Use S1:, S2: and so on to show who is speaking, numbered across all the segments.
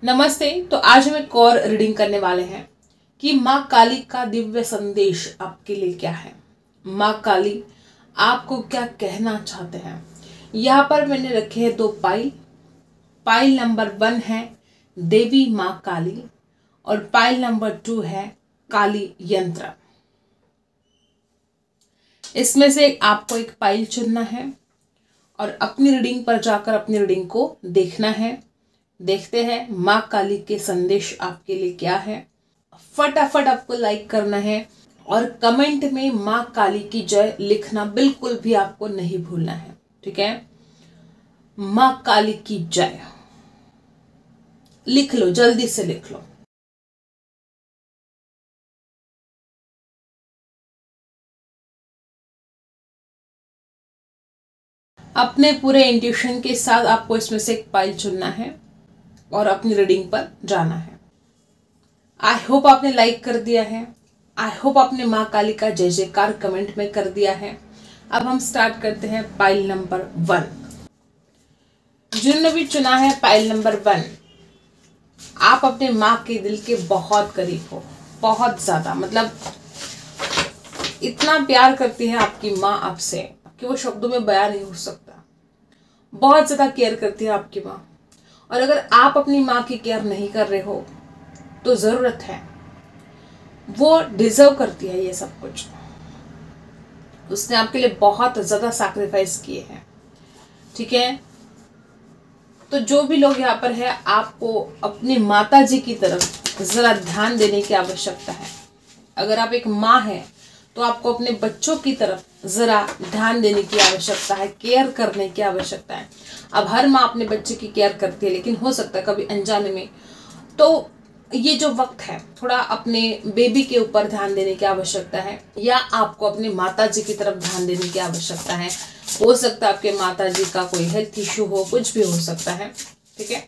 S1: नमस्ते। तो आज हम एक और रीडिंग करने वाले हैं कि माँ काली का दिव्य संदेश आपके लिए क्या है। माँ काली आपको क्या कहना चाहते हैं। यहाँ पर मैंने रखे हैं 2 पाइल। पाइल नंबर 1 है देवी माँ काली और पाइल नंबर 2 है काली यंत्र। इसमें से आपको एक पाइल चुनना है और अपनी रीडिंग पर जाकर अपनी रीडिंग को देखना है। देखते हैं माँ काली के संदेश आपके लिए क्या है। फटाफट आपको लाइक करना है और कमेंट में माँ काली की जय लिखना बिल्कुल भी आपको नहीं भूलना है। ठीक है, माँ काली की जय लिख लो, जल्दी से लिख लो। अपने पूरे इंट्यूशन के साथ आपको इसमें से एक पाइल चुनना है और अपनी रीडिंग पर जाना है। आई होप आपने लाइक कर दिया है। आई होप आपने माँ काली का जय जयकार कमेंट में कर दिया है। अब हम स्टार्ट करते हैं पाइल नंबर 1। जिन्होंने भी चुना है पाइल नंबर 1, आप अपने माँ के दिल के बहुत करीब हो, बहुत ज्यादा, मतलब इतना प्यार करती है आपकी माँ आपसे कि वो शब्दों में बयान नहीं हो सकता। बहुत ज्यादा केयर करती है आपकी माँ। और अगर आप अपनी माँ की केयर नहीं कर रहे हो तो जरूरत है, वो डिजर्व करती है ये सब कुछ। उसने आपके लिए बहुत ज्यादा सैक्रिफाइस किए हैं। ठीक है, तो जो भी लोग यहाँ पर है, आपको अपनी माता जी की तरफ जरा ध्यान देने की आवश्यकता है। अगर आप एक माँ है तो आपको अपने बच्चों की तरफ जरा ध्यान देने की आवश्यकता है, केयर करने की आवश्यकता है। अब हर माँ अपने बच्चे की केयर करती है, लेकिन हो सकता है कभी अनजाने में। तो ये जो वक्त है, थोड़ा अपने बेबी के ऊपर ध्यान देने की आवश्यकता है, या आपको अपनी माता जी की तरफ ध्यान देने की आवश्यकता है। हो सकता है आपके माता जी का कोई हेल्थ इश्यू हो, कुछ भी हो सकता है। ठीक है,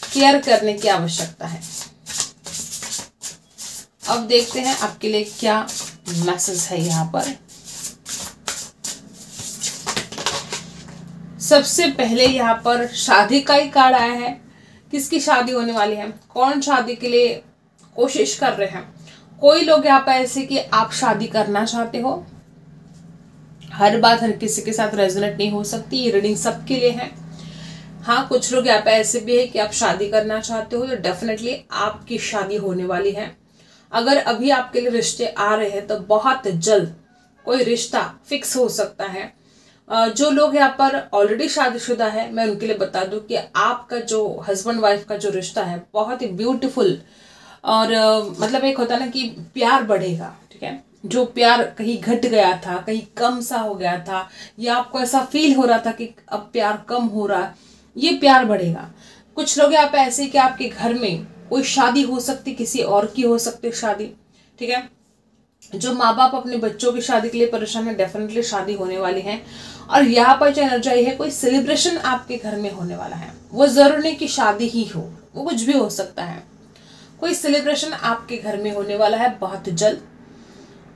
S1: केयर करने की आवश्यकता है। अब देखते हैं आपके लिए क्या मैसेज है यहाँ पर। सबसे पहले यहाँ पर शादी का ही कार्ड आया है। किसकी शादी होने वाली है, कौन शादी के लिए कोशिश कर रहे हैं। कोई लोग यहाँ पर ऐसे कि आप शादी करना चाहते हो। हर बात हर किसी के साथ रेजोनेट नहीं हो सकती, ये रीडिंग सबके लिए है। हाँ, कुछ लोग यहाँ पे ऐसे भी है कि आप शादी करना चाहते हो, तो डेफिनेटली आपकी शादी होने वाली है। अगर अभी आपके लिए रिश्ते आ रहे हैं तो बहुत जल्द कोई रिश्ता फिक्स हो सकता है। जो लोग यहाँ पर ऑलरेडी शादीशुदा है, मैं उनके लिए बता दूं कि आपका जो हस्बैंड वाइफ का जो रिश्ता है बहुत ही ब्यूटीफुल और मतलब एक होता है ना कि प्यार बढ़ेगा। ठीक है, जो प्यार कहीं घट गया था, कहीं कम सा हो गया था, या आपको ऐसा फील हो रहा था कि अब प्यार कम हो रहा, ये प्यार बढ़ेगा। कुछ लोग यहाँ पे ऐसे कि आपके घर में कोई शादी हो सकती, किसी और की हो सकती शादी। ठीक है, जो माँ बाप अपने बच्चों की शादी के लिए परेशान है, डेफिनेटली शादी होने वाली है। और यहाँ पर जो एनर्जी है, कोई सेलिब्रेशन आपके घर में होने वाला है। वो जरूरी नहीं कि शादी ही हो, वो कुछ भी हो सकता है। कोई सेलिब्रेशन आपके घर में होने वाला है बहुत जल्द।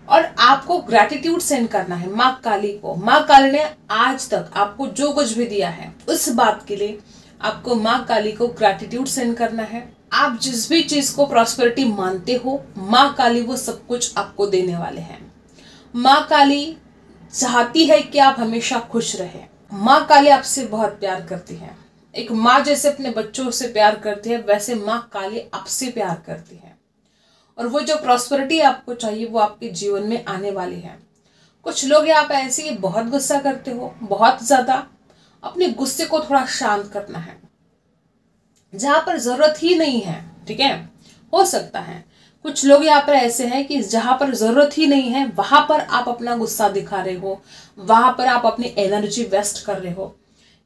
S1: और आपको ग्रैटिट्यूड सेंड करना है माँ काली को। माँ काली ने आज तक आपको जो कुछ भी दिया है, उस बात के लिए आपको माँ काली को ग्रैटिट्यूड सेंड करना है। आप जिस भी चीज को प्रॉस्पेरिटी मानते हो, माँ काली वो सब कुछ आपको देने वाले हैं। माँ काली चाहती है कि आप हमेशा खुश रहे। माँ काली आपसे बहुत प्यार करती है। एक माँ जैसे अपने बच्चों से प्यार करती है, वैसे माँ काली आपसे प्यार करती है। और वो जो प्रॉस्पेरिटी आपको चाहिए वो आपके जीवन में आने वाली है। कुछ लोग यहाँ पे ऐसे ही बहुत गुस्सा करते हो, बहुत ज्यादा। अपने गुस्से को थोड़ा शांत करना है, जहां पर जरूरत ही नहीं है। ठीक है, हो सकता है कुछ लोग यहाँ पर ऐसे हैं कि जहां पर जरूरत ही नहीं है वहां पर आप अपना गुस्सा दिखा रहे हो, वहां पर आप अपनी एनर्जी वेस्ट कर रहे हो।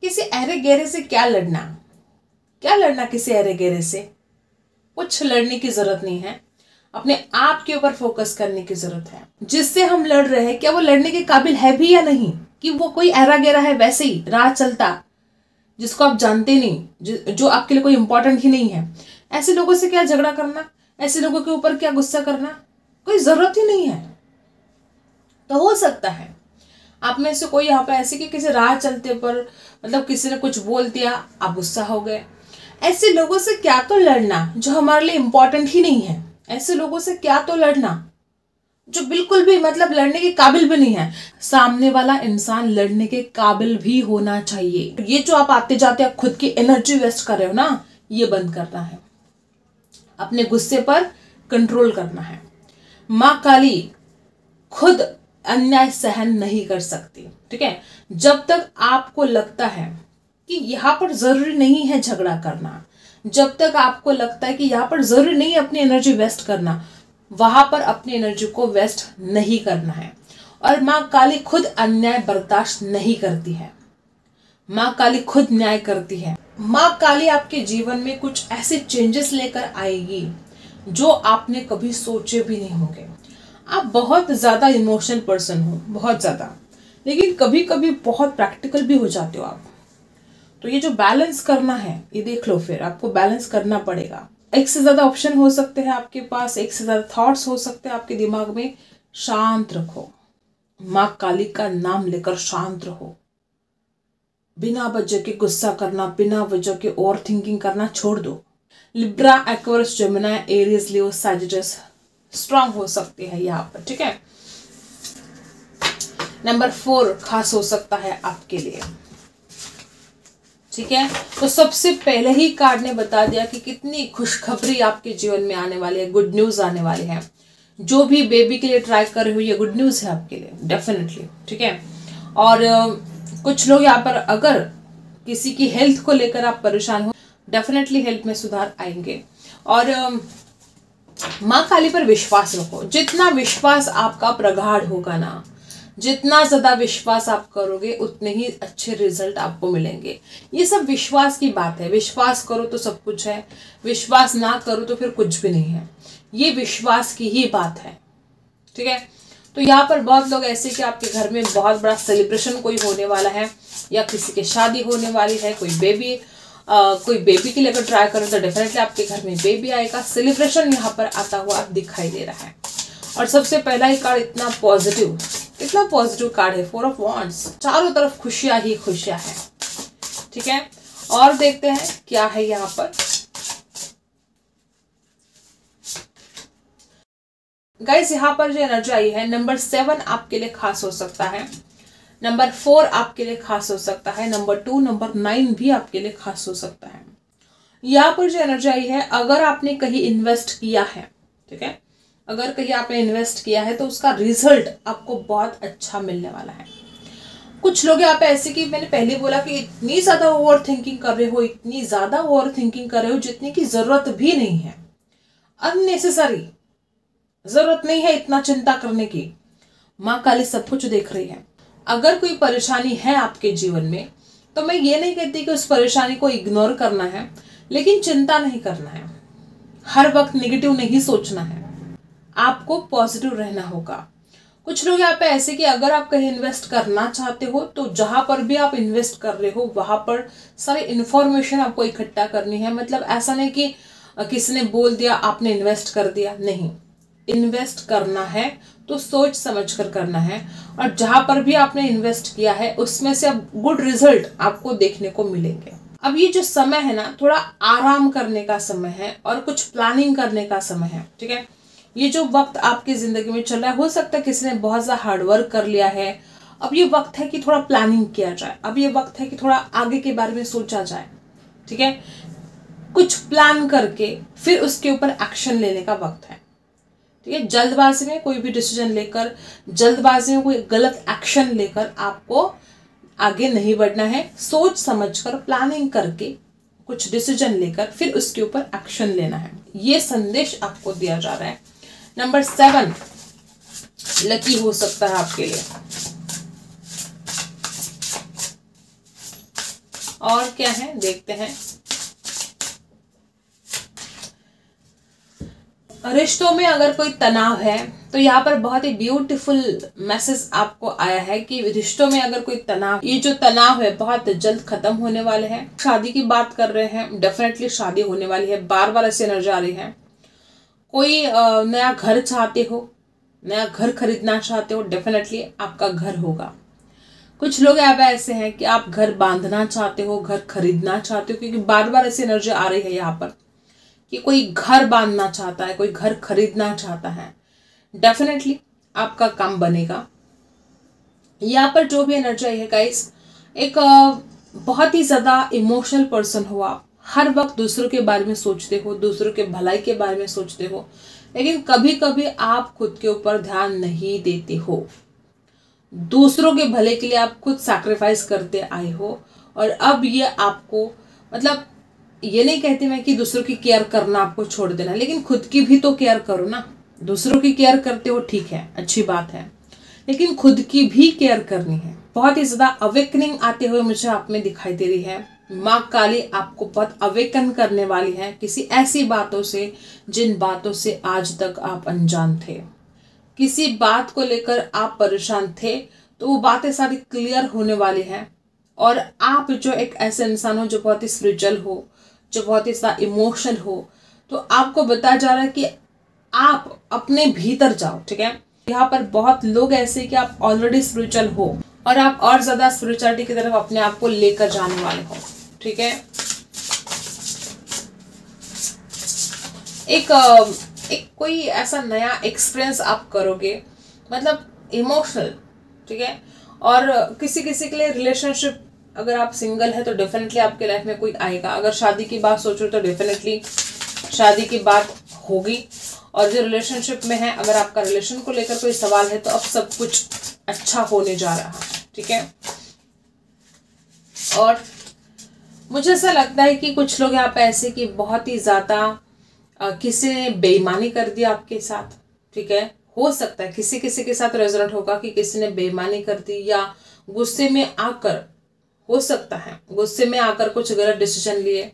S1: किसी अहरे गहरे से क्या लड़ना, क्या लड़ना किसी अहरे गहरे से। कुछ लड़ने की जरूरत नहीं है। अपने आप के ऊपर फोकस करने की जरूरत है। जिससे हम लड़ रहे हैं, क्या वो लड़ने के काबिल है भी या नहीं, कि वो कोई अहरा गहरा है वैसे ही राह चलता, जिसको आप जानते नहीं, जो आपके लिए कोई इंपॉर्टेंट ही नहीं है। ऐसे लोगों से क्या झगड़ा करना, ऐसे लोगों के ऊपर क्या गुस्सा करना, कोई जरूरत ही नहीं है। तो हो सकता है आप में से कोई यहाँ पे ऐसे कि किसी राह चलते पर, मतलब किसी ने कुछ बोल दिया, आप गुस्सा हो गए। ऐसे लोगों से क्या तो लड़ना जो हमारे लिए इम्पोर्टेंट ही नहीं है, ऐसे लोगों से क्या तो लड़ना जो बिल्कुल भी मतलब लड़ने के काबिल भी नहीं है। सामने वाला इंसान लड़ने के काबिल भी होना चाहिए। ये जो आप आते जाते आप खुद की एनर्जी वेस्ट कर रहे हो ना, ये बंद करना है। अपने गुस्से पर कंट्रोल करना है। माँ काली खुद अन्याय सहन नहीं कर सकती, ठीक है। जब तक आपको लगता है कि यहाँ पर जरूरी नहीं है झगड़ा करना, जब तक आपको लगता है कि यहाँ पर जरूरी नहीं है अपनी एनर्जी वेस्ट करना, वहां पर अपनी एनर्जी को वेस्ट नहीं करना है। और माँ काली खुद अन्याय बर्दाश्त नहीं करती है, माँ काली खुद न्याय करती है। माँ काली आपके जीवन में कुछ ऐसे चेंजेस लेकर आएगी जो आपने कभी सोचे भी नहीं होंगे। आप बहुत ज़्यादा इमोशनल पर्सन हो, बहुत ज़्यादा, लेकिन कभी कभी बहुत प्रैक्टिकल भी हो जाते हो आप। तो ये जो बैलेंस करना है ये देख लो, फिर आपको बैलेंस करना पड़ेगा। एक से ज़्यादा ऑप्शन हो सकते हैं आपके पास, एक से ज़्यादा थॉट्स हो सकते हैं आपके दिमाग में। शांत रखो, माँ काली का नाम लेकर शांत रहो। बिना वजह के गुस्सा करना, बिना वजह के ओवर थिंकिंग करना छोड़ दो। लिब्रा, एक्वेरियस, जेमिनी, एरीज, लियो, सैजिटस स्ट्रांग हो सकते हैं यहाँ पर, ठीक है। नंबर 4 खास हो सकता है आपके लिए, ठीक है। तो सबसे पहले ही कार्ड ने बता दिया कि कितनी खुशखबरी आपके जीवन में आने वाली है, गुड न्यूज आने वाली है। जो भी बेबी के लिए ट्राई कर रहे हो, ये गुड न्यूज है आपके लिए डेफिनेटली, ठीक है। और कुछ लोग यहाँ पर अगर किसी की हेल्थ को लेकर आप परेशान हो, डेफिनेटली हेल्थ में सुधार आएंगे। और माँ काली पर विश्वास रखो। जितना विश्वास आपका प्रगाढ़ होगा ना, जितना ज्यादा विश्वास आप करोगे उतने ही अच्छे रिजल्ट आपको मिलेंगे। ये सब विश्वास की बात है। विश्वास करो तो सब कुछ है, विश्वास ना करो तो फिर कुछ भी नहीं है। ये विश्वास की ही बात है, ठीक है। तो यहाँ पर बहुत लोग ऐसे कि आपके घर में बहुत बड़ा सेलिब्रेशन कोई होने वाला है, या किसी की शादी होने वाली है, कोई बेबी के लिए अगर ट्राई करो तो डेफिनेटली आपके घर में बेबी आएगा। सेलिब्रेशन यहाँ पर आता हुआ दिखाई दे रहा है। और सबसे पहला ही कार्ड इतना पॉजिटिव कार्ड है, 4 ऑफ वॉन्ड्स। चारों तरफ खुशियां ही खुशियां हैं, ठीक है। और देखते हैं क्या है यहाँ पर। गाइस यहाँ पर जो एनर्जी आई है, नंबर 7 आपके लिए खास हो सकता है, नंबर 4 आपके लिए खास हो सकता है, नंबर 2, नंबर 9 भी आपके लिए खास हो सकता है। यहाँ पर जो एनर्जी आई है, अगर आपने कहीं इन्वेस्ट किया है, ठीक है, अगर कहीं आपने इन्वेस्ट किया है तो उसका रिजल्ट आपको बहुत अच्छा मिलने वाला है। कुछ लोग यहाँ पे ऐसे कि मैंने पहले बोला कि इतनी ज्यादा ओवर थिंकिंग कर रहे हो, इतनी ज्यादा ओवर थिंकिंग कर रहे हो जितनी की जरूरत भी नहीं है, अननेसेसरी जरूरत नहीं है इतना चिंता करने की। माँ काली सब कुछ देख रही है। अगर कोई परेशानी है आपके जीवन में तो मैं ये नहीं कहती कि उस परेशानी को इग्नोर करना है, लेकिन चिंता नहीं करना है, हर वक्त नेगेटिव नहीं सोचना है, आपको पॉजिटिव रहना होगा। कुछ लोग यहाँ पे ऐसे कि अगर आप कहीं इन्वेस्ट करना चाहते हो तो जहां पर भी आप इन्वेस्ट कर रहे हो वहां पर सारी इंफॉर्मेशन आपको इकट्ठा करनी है। मतलब ऐसा नहीं कि किसी ने बोल दिया आपने इन्वेस्ट कर दिया, नहीं, इन्वेस्ट करना है तो सोच समझ कर करना है। और जहां पर भी आपने इन्वेस्ट किया है उसमें से अब गुड रिजल्ट आपको देखने को मिलेंगे। अब ये जो समय है ना, थोड़ा आराम करने का समय है और कुछ प्लानिंग करने का समय है, ठीक है। ये जो वक्त आपकी जिंदगी में चल रहा है, हो सकता है किसी ने बहुत ज्यादा हार्डवर्क कर लिया है, अब ये वक्त है कि थोड़ा प्लानिंग किया जाए, अब ये वक्त है कि थोड़ा आगे के बारे में सोचा जाए, ठीक है। कुछ प्लान करके फिर उसके ऊपर एक्शन लेने का वक्त है, ठीक है। जल्दबाजी में कोई भी डिसीजन लेकर, जल्दबाजी में कोई गलत एक्शन लेकर आपको आगे नहीं बढ़ना है। सोच समझकर प्लानिंग करके कुछ डिसीजन लेकर फिर उसके ऊपर एक्शन लेना है, ये संदेश आपको दिया जा रहा है। नंबर 7 लकी हो सकता है आपके लिए। और क्या है देखते हैं। रिश्तों में अगर कोई तनाव है तो यहाँ पर बहुत ही ब्यूटीफुल मैसेज आपको आया है कि रिश्तों में अगर कोई तनाव, ये जो तनाव है बहुत जल्द खत्म होने वाले हैं। शादी की बात कर रहे हैं, डेफिनेटली शादी होने वाली है, बार बार ऐसे एनर्जी आ रही है। कोई नया घर चाहते हो, नया घर खरीदना चाहते हो, डेफिनेटली आपका घर होगा। कुछ लोग यहाँ पे ऐसे हैं कि आप घर बांधना चाहते हो, घर खरीदना चाहते हो, क्योंकि बार बार ऐसी एनर्जी आ रही है यहाँ पर कि कोई घर बांधना चाहता है, कोई घर खरीदना चाहता है। डेफिनेटली आपका काम बनेगा। यहाँ पर जो भी एनर्जी आई है गाइस, एक बहुत ही ज़्यादा इमोशनल पर्सन हो आप। हर वक्त दूसरों के बारे में सोचते हो, दूसरों के भलाई के बारे में सोचते हो, लेकिन कभी कभी आप खुद के ऊपर ध्यान नहीं देते हो। दूसरों के भले के लिए आप खुद सैक्रिफाइस करते आए हो, और अब ये आपको, मतलब ये नहीं कहती मैं कि दूसरों की केयर करना आपको छोड़ देना, लेकिन खुद की भी तो केयर करो ना। दूसरों की केयर करते हो, ठीक है, अच्छी बात है, लेकिन खुद की भी केयर करनी है। बहुत ही ज्यादा अवेकनिंग आते हुए मुझे आप में दिखाई दे रही है। माँ काली आपको बहुत अवेकन करने वाली है किसी ऐसी बातों से जिन बातों से आज तक आप अनजान थे। किसी बात को लेकर आप परेशान थे, तो वो बातें सारी क्लियर होने वाली हैं। और आप जो एक ऐसे इंसान हो जो बहुत ही स्पिरिचुअल हो, जो बहुत ही ज्यादा इमोशनल हो, तो आपको बताया जा रहा है कि आप अपने भीतर जाओ। ठीक है, यहाँ पर बहुत लोग ऐसे कि आप ऑलरेडी स्पिरिचुअल हो और आप और ज्यादा स्पिरिचुअलिटी की तरफ अपने आप को लेकर जाने वाले हो। ठीक है, एक कोई ऐसा नया एक्सपीरियंस आप करोगे, मतलब इमोशनल। ठीक है, और किसी किसी के लिए रिलेशनशिप, अगर आप सिंगल है तो डेफिनेटली आपके लाइफ में कोई आएगा। अगर शादी की बात सोचो तो डेफिनेटली शादी की बात होगी। और जो रिलेशनशिप में है, अगर आपका रिलेशन को लेकर कोई सवाल है, तो अब सब कुछ अच्छा होने जा रहा है। ठीक है, और मुझे ऐसा लगता है कि कुछ लोग यहाँ पे ऐसे कि बहुत ही ज्यादा किसी ने बेईमानी कर दी आपके साथ। ठीक है, हो सकता है किसी किसी के साथ रेजोनेट होगा कि किसी ने बेईमानी कर दी, या गुस्से में आकर, हो सकता है गुस्से में आकर कुछ गलत डिसीजन लिए,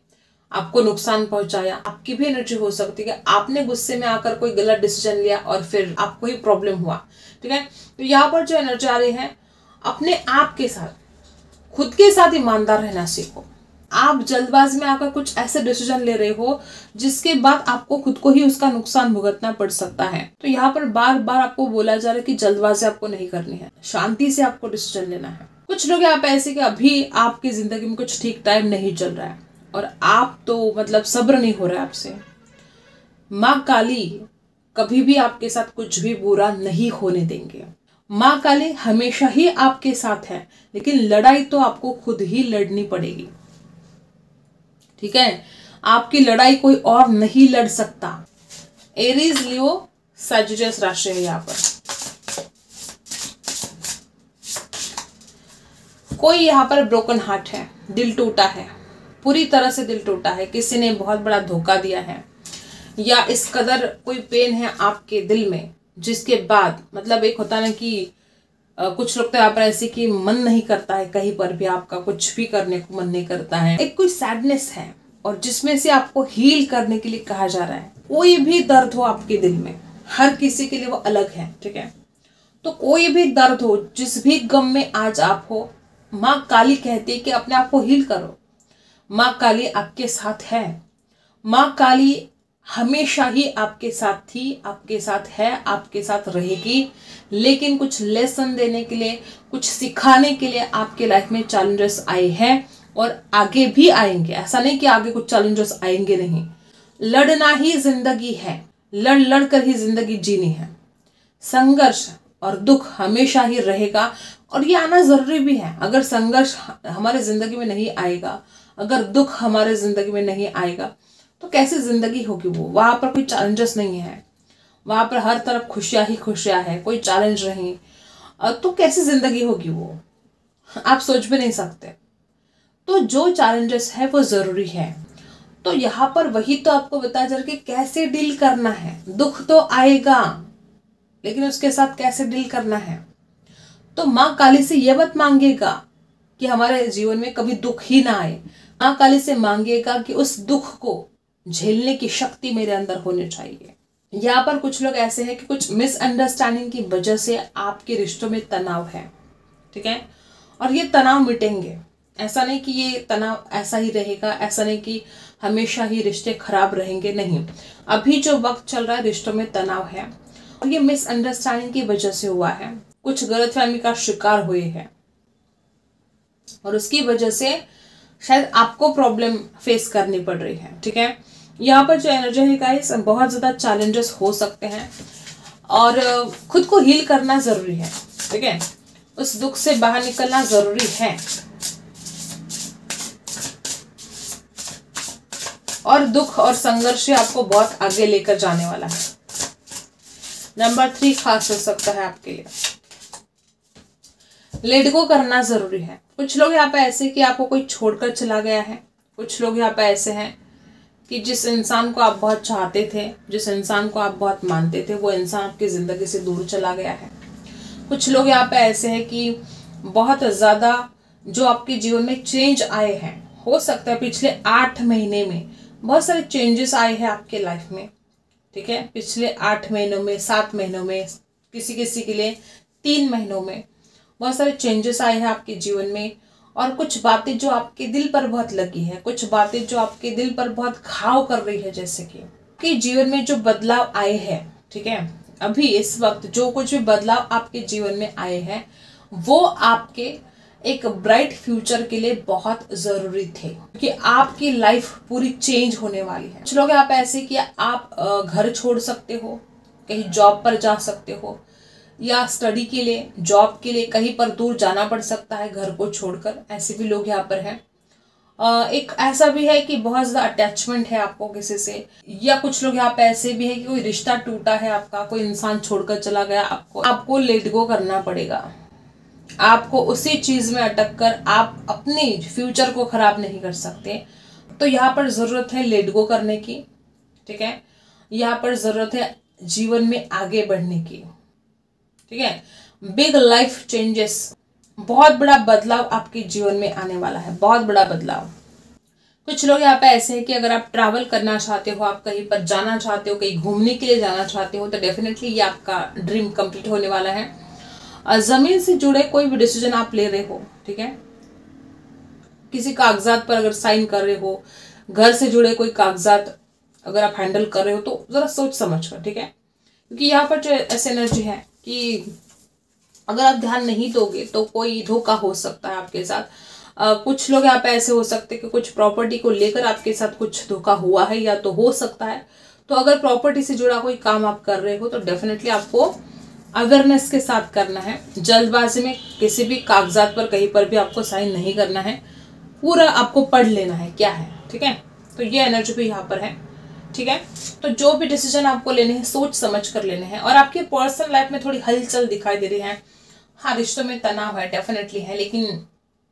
S1: आपको नुकसान पहुंचाया। आपकी भी एनर्जी हो सकती है कि आपने गुस्से में आकर कोई गलत डिसीजन लिया और फिर आपको ही प्रॉब्लम हुआ। ठीक है, तो यहाँ पर जो एनर्जी आ रही है, अपने आप के साथ, खुद के साथ ईमानदार रहना सीखो। आप जल्दबाजी में आकर कुछ ऐसे डिसीजन ले रहे हो जिसके बाद आपको खुद को ही उसका नुकसान भुगतना पड़ सकता है। तो यहाँ पर बार बार आपको बोला जा रहा है कि जल्दबाजी आपको नहीं करनी है, शांति से आपको डिसीजन लेना है। कुछ लोग यहाँ पे ऐसे कि अभी आपकी जिंदगी में कुछ ठीक टाइम नहीं चल रहा है और आप तो मतलब सब्र नहीं हो रहा है आपसे। माँ काली कभी भी आपके साथ कुछ भी बुरा नहीं होने देंगे। माँ काली हमेशा ही आपके साथ है, लेकिन लड़ाई तो आपको खुद ही लड़नी पड़ेगी। ठीक है, आपकी लड़ाई कोई और नहीं लड़ सकता। एरीज, लियो, सजिटेरियस राशि है यहाँ पर। कोई यहाँ पर ब्रोकन हार्ट है, दिल टूटा है, पूरी तरह से दिल टूटा है, किसी ने बहुत बड़ा धोखा दिया है, या इस कदर कोई पेन है आपके दिल में जिसके बाद, मतलब एक होता ना कि कुछ लोग तो यहाँ पर ऐसे कि मन नहीं करता है, कहीं पर भी आपका कुछ भी करने को मन नहीं करता है। एक कोई सैडनेस है और जिसमें से आपको हील करने के लिए कहा जा रहा है। कोई भी दर्द हो आपके दिल में, हर किसी के लिए वो अलग है। ठीक है, तो कोई भी दर्द हो, जिस भी गम में आज आप हो, माँ काली कहती है कि अपने आप को हील करो। माँ काली आपके साथ है। माँ काली हमेशा ही आपके साथ थी, आपके साथ है, आपके साथ रहेगी, लेकिन कुछ लेसन देने के लिए, कुछ सिखाने के लिए आपके लाइफ में चैलेंजेस आए हैं और आगे भी आएंगे। ऐसा नहीं कि आगे कुछ चैलेंजेस आएंगे नहीं। लड़ना ही जिंदगी है, लड़ लड़ कर ही जिंदगी जीनी है। संघर्ष और दुख हमेशा ही रहेगा और ये आना जरूरी भी है। अगर संघर्ष हमारे जिंदगी में नहीं आएगा, अगर दुख हमारे जिंदगी में नहीं आएगा, तो कैसी जिंदगी होगी वो? वहां पर कोई चैलेंजेस नहीं है, वहां पर हर तरफ खुशियां ही खुशियां है, कोई चैलेंज नहीं, तो कैसी जिंदगी होगी वो? आप सोच भी नहीं सकते। तो जो चैलेंजेस है वो जरूरी है। तो यहाँ पर वही तो आपको बताया जा रहा है कि कैसे डील करना है। दुख तो आएगा, लेकिन उसके साथ कैसे डील करना है। तो माँ काली से ये मत मांगेगा कि हमारे जीवन में कभी दुख ही ना आए। माँ काली से मांगेगा कि उस दुख को झेलने की शक्ति मेरे अंदर होनी चाहिए। यहाँ पर कुछ लोग ऐसे हैं कि कुछ मिसअंडरस्टैंडिंग की वजह से आपके रिश्तों में तनाव है। ठीक है, और ये तनाव मिटेंगे। ऐसा नहीं कि ये तनाव ऐसा ही रहेगा, ऐसा नहीं कि हमेशा ही रिश्ते खराब रहेंगे, नहीं। अभी जो वक्त चल रहा है रिश्तों में तनाव है और ये मिसअंडरस्टैंडिंग की वजह से हुआ है। कुछ गलतफहमी का शिकार हुए हैं। और उसकी वजह से शायद आपको प्रॉब्लम फेस करनी पड़ रही है। ठीक है, यहाँ पर जो एनर्जी है गाइस, बहुत ज़्यादा चैलेंजेस हो सकते हैं और खुद को हील करना ज़रूरी है। ठीक है, उस दुख से बाहर निकलना ज़रूरी है और दुख और संघर्ष आपको बहुत आगे लेकर जाने वाला है। नंबर 3 खास हो सकता है आपके लिए। लेट गो करना जरूरी है। कुछ लोग यहाँ पे ऐसे कि आपको कोई छोड़कर चला गया है। कुछ लोग यहाँ पे ऐसे हैं कि जिस इंसान को आप बहुत चाहते थे, जिस इंसान को आप बहुत मानते थे, वो इंसान आपकी ज़िंदगी से दूर चला गया है। कुछ लोग यहाँ पे ऐसे हैं कि बहुत ज़्यादा जो आपके जीवन में चेंज आए हैं, हो सकता है पिछले 8 महीने में बहुत सारे चेंजेस आए हैं आपके लाइफ में। ठीक है, पिछले 8 महीनों में, 7 महीनों में, किसी के लिए 3 महीनों में बहुत सारे चेंजेस आए हैं आपके जीवन में। और कुछ बातें जो आपके दिल पर बहुत लगी है, कुछ बातें जो आपके दिल पर बहुत घाव कर रही है, जैसे कि जीवन में जो बदलाव आए हैं। ठीक है, अभी इस वक्त जो कुछ भी बदलाव आपके जीवन में आए हैं वो आपके एक ब्राइट फ्यूचर के लिए बहुत जरूरी थे, क्योंकि आपकी लाइफ पूरी चेंज होने वाली है। कुछ लोग आप ऐसे कि आप घर छोड़ सकते हो, कहीं जॉब पर जा सकते हो, या स्टडी के लिए, जॉब के लिए कहीं पर दूर जाना पड़ सकता है घर को छोड़कर। ऐसे भी लोग यहाँ पर हैं। एक ऐसा भी है कि बहुत ज़्यादा अटैचमेंट है आपको किसी से, या कुछ लोग यहाँ पे ऐसे भी है कि कोई रिश्ता टूटा है आपका, कोई इंसान छोड़कर चला गया, आपको लेट गो करना पड़ेगा। आपको उसी चीज़ में अटक कर आप अपनी फ्यूचर को खराब नहीं कर सकते। तो यहाँ पर ज़रूरत है लेट गो करने की। ठीक है, यहाँ पर ज़रूरत है जीवन में आगे बढ़ने की। ठीक है, बिग लाइफ चेंजेस, बहुत बड़ा बदलाव आपके जीवन में आने वाला है, बहुत बड़ा बदलाव। कुछ लोग यहाँ पे ऐसे हैं कि अगर आप ट्रैवल करना चाहते हो, आप कहीं पर जाना चाहते हो, कहीं घूमने के लिए जाना चाहते हो, तो डेफिनेटली ये आपका ड्रीम कंप्लीट होने वाला है। जमीन से जुड़े कोई भी डिसीजन आप ले रहे हो, ठीक है, किसी कागजात पर अगर साइन कर रहे हो, घर से जुड़े कोई कागजात अगर आप हैंडल कर रहे हो, तो जरा सोच समझ कर। ठीक है, क्योंकि यहाँ पर जो ऐसी एनर्जी है कि अगर आप ध्यान नहीं दोगे तो कोई धोखा हो सकता है आपके साथ। कुछ लोग यहाँ पे ऐसे हो सकते हैं कि कुछ प्रॉपर्टी को लेकर आपके साथ कुछ धोखा हुआ है, या तो हो सकता है। तो अगर प्रॉपर्टी से जुड़ा कोई काम आप कर रहे हो तो डेफिनेटली आपको अवेयरनेस के साथ करना है। जल्दबाजी में किसी भी कागजात पर कहीं पर भी आपको साइन नहीं करना है, पूरा आपको पढ़ लेना है क्या है। ठीक है, तो ये एनर्जी भी यहाँ पर है। ठीक है, तो जो भी डिसीजन आपको लेने हैं सोच समझ कर लेने हैं। और आपके पर्सनल लाइफ में थोड़ी हलचल दिखाई दे रही है। हाँ, रिश्तों में तनाव है, डेफिनेटली है, लेकिन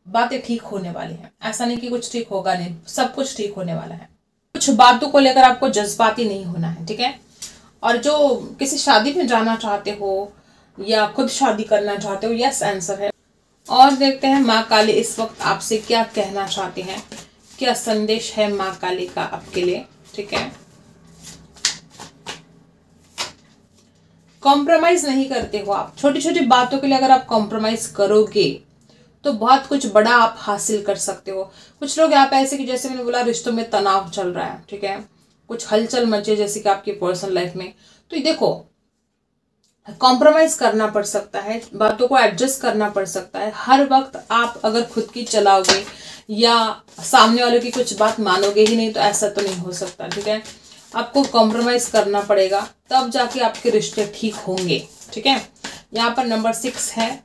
S1: बातें ठीक होने वाली हैं। ऐसा नहीं कि कुछ ठीक होगा नहीं, सब कुछ ठीक होने वाला है। कुछ बातों को लेकर आपको जज्बाती नहीं होना है। ठीक है, और जो किसी शादी में जाना चाहते हो या खुद शादी करना चाहते हो, यस आंसर है। और देखते हैं माँ काली इस वक्त आपसे क्या कहना चाहती हैं, क्या संदेश है माँ काली का आपके लिए। ठीक है, कॉम्प्रोमाइज नहीं करते हो आप। छोटी छोटी बातों के लिए अगर आप कॉम्प्रोमाइज करोगे तो बहुत कुछ बड़ा आप हासिल कर सकते हो। कुछ लोग यहाँ पे ऐसे कि जैसे मैंने बोला रिश्तों में तनाव चल रहा है, ठीक है, कुछ हलचल मचे जैसे कि आपकी पर्सनल लाइफ में, तो ये देखो कॉम्प्रोमाइज करना पड़ सकता है, बातों को एडजस्ट करना पड़ सकता है। हर वक्त आप अगर खुद की चलाओगे या सामने वालों की कुछ बात मानोगे ही नहीं तो ऐसा तो नहीं हो सकता। ठीक है, आपको कॉम्प्रोमाइज करना पड़ेगा, तब जाके आपके रिश्ते ठीक होंगे। ठीक है, यहाँ पर नंबर 6 है।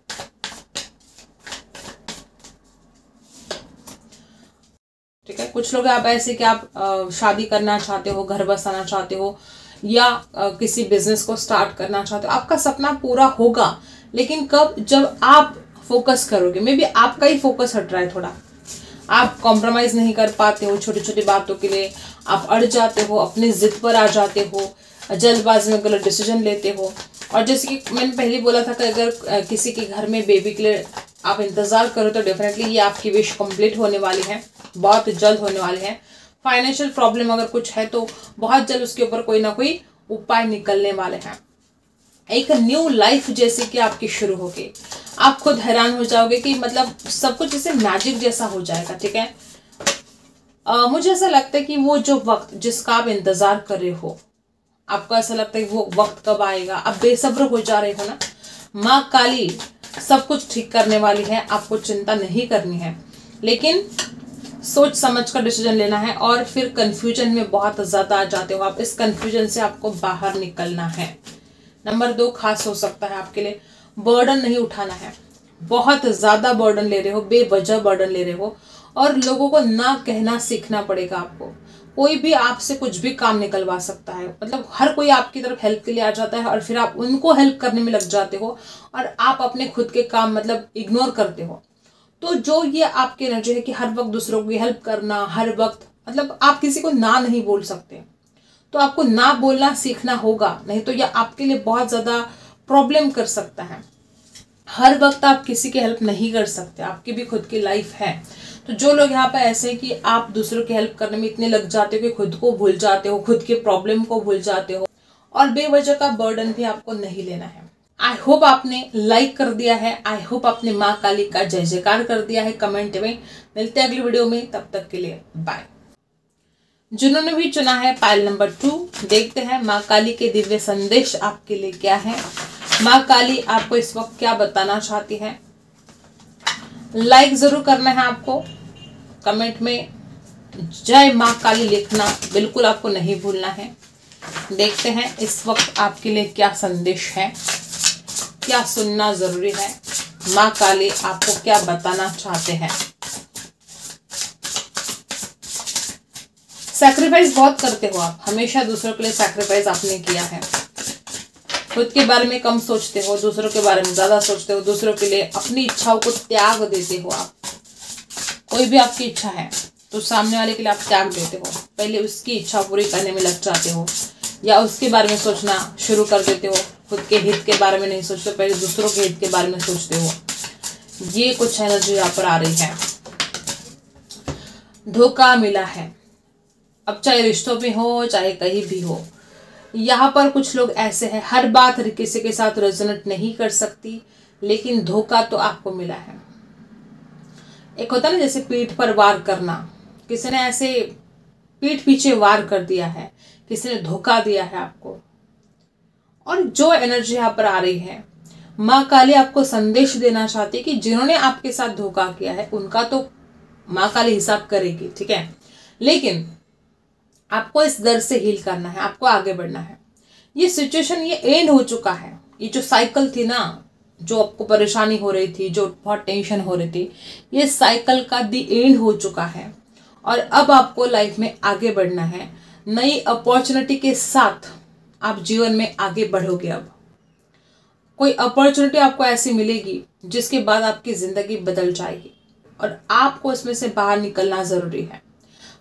S1: ठीक है, कुछ लोग आप ऐसे कि आप शादी करना चाहते हो, घर बसाना चाहते हो, या किसी बिजनेस को स्टार्ट करना चाहते हो। आपका सपना पूरा होगा, लेकिन कब, जब आप फोकस करोगे। मे बी आपका ही फोकस हट रहा है थोड़ा, आप कॉम्प्रोमाइज नहीं कर पाते हो, छोटी छोटी बातों के लिए आप अड़ जाते हो, अपनी जिद पर आ जाते हो, जल्दबाजी में गलत डिसीजन लेते हो। और जैसे कि मैंने पहले बोला था कि अगर किसी के घर में बेबी के लिए आप इंतजार करो तो डेफिनेटली ये आपकी विश कंप्लीट होने वाली है, बहुत जल्द होने वाली है। फाइनेंशियल प्रॉब्लम अगर कुछ है तो बहुत जल्द उसके ऊपर कोई ना कोई उपाय निकलने वाले हैं। एक न्यू लाइफ जैसे कि आपकी शुरू होगी, आप खुद हैरान हो जाओगे कि मतलब सब कुछ जैसे मैजिक जैसा हो जाएगा। ठीक है, मुझे ऐसा लगता है कि वो जो वक्त जिसका आप इंतजार कर रहे हो, आपको ऐसा लगता है कि वो वक्त कब आएगा, आप बेसब्र हो जा रहे हो ना। माँ काली सब कुछ ठीक करने वाली है, आपको चिंता नहीं करनी है, लेकिन सोच समझ कर डिसीजन लेना है। और फिर कंफ्यूजन में बहुत ज़्यादा आ जाते हो आप, इस कंफ्यूजन से आपको बाहर निकलना है। नंबर 2 खास हो सकता है आपके लिए, बर्डन नहीं उठाना है। बहुत ज़्यादा बर्डन ले रहे हो, बेवजह बर्डन ले रहे हो, और लोगों को ना कहना सीखना पड़ेगा आपको। कोई भी आपसे कुछ भी काम निकलवा सकता है, मतलब हर कोई आपकी तरफ हेल्प के लिए आ जाता है और फिर आप उनको हेल्प करने में लग जाते हो और आप अपने खुद के काम मतलब इग्नोर करते हो। तो जो ये आपकी एनर्जी है कि हर वक्त दूसरों की हेल्प करना, हर वक्त मतलब आप किसी को ना नहीं बोल सकते, तो आपको ना बोलना सीखना होगा, नहीं तो ये आपके लिए बहुत ज़्यादा प्रॉब्लम कर सकता है। हर वक्त आप किसी की हेल्प नहीं कर सकते, आपकी भी खुद की लाइफ है। तो जो लोग यहाँ पे ऐसे हैं कि आप दूसरों की हेल्प करने में इतने लग जाते हो कि खुद को भूल जाते हो, खुद के प्रॉब्लम को भूल जाते हो, और बेवजह का बर्डन भी आपको नहीं लेना है। आई होप आपने लाइक कर दिया है, आई होप आपने माँ काली का जय जयकार कर दिया है कमेंट में। मिलते हैं अगली वीडियो में, तब तक के लिए बाय। जिन्होंने भी चुना है पायल नंबर 2, देखते हैं माँ काली के दिव्य संदेश आपके लिए क्या है। माँ काली आपको इस वक्त क्या बताना चाहती है। लाइक जरूर करना है आपको, कमेंट में जय माँ काली लिखना बिल्कुल आपको नहीं भूलना है। देखते हैं इस वक्त आपके लिए क्या संदेश है, क्या सुनना जरूरी है, माँ काली आपको क्या बताना चाहते हैं। सैक्रिफाइस बहुत करते हो आप, हमेशा दूसरों के लिए सैक्रिफाइस आपने किया है। खुद के बारे में कम सोचते हो, दूसरों के बारे में ज्यादा सोचते हो, दूसरों के लिए अपनी इच्छाओं को त्याग देते हो आप। कोई भी आपकी इच्छा है तो सामने वाले के लिए आप त्याग देते हो, पहले उसकी इच्छा पूरी करने में लग जाते हो, या उसके बारे में सोचना शुरू कर देते हो। खुद के हित के बारे में नहीं सोचते, पहले दूसरों के हित के बारे में सोचते हो। ये कुछ एनर्जी यहाँ पर आ रही है। धोखा मिला है, अब चाहे रिश्तों में हो चाहे कहीं भी हो। यहाँ पर कुछ लोग ऐसे हैं, हर बात किसी के साथ रेजोनेट नहीं कर सकती, लेकिन धोखा तो आपको मिला है। एक होता है ना जैसे पीठ पर वार करना, किसी ने ऐसे पीठ पीछे वार कर दिया है, किसी ने धोखा दिया है आपको। और जो एनर्जी यहाँ पर आ रही है, माँ काली आपको संदेश देना चाहती है कि जिन्होंने आपके साथ धोखा किया है उनका तो माँ काली हिसाब करेगी, ठीक है, लेकिन आपको इस दर्द से हील करना है, आपको आगे बढ़ना है। ये सिचुएशन ये एंड हो चुका है। ये जो साइकिल थी ना, जो आपको परेशानी हो रही थी, जो बहुत टेंशन हो रही थी, ये साइकिल का दी एंड हो चुका है। और अब आपको लाइफ में आगे बढ़ना है, नई अपॉर्चुनिटी के साथ आप जीवन में आगे बढ़ोगे। अब कोई अपॉर्चुनिटी आपको ऐसी मिलेगी जिसके बाद आपकी जिंदगी बदल जाएगी, और आपको इसमें से बाहर निकलना जरूरी है।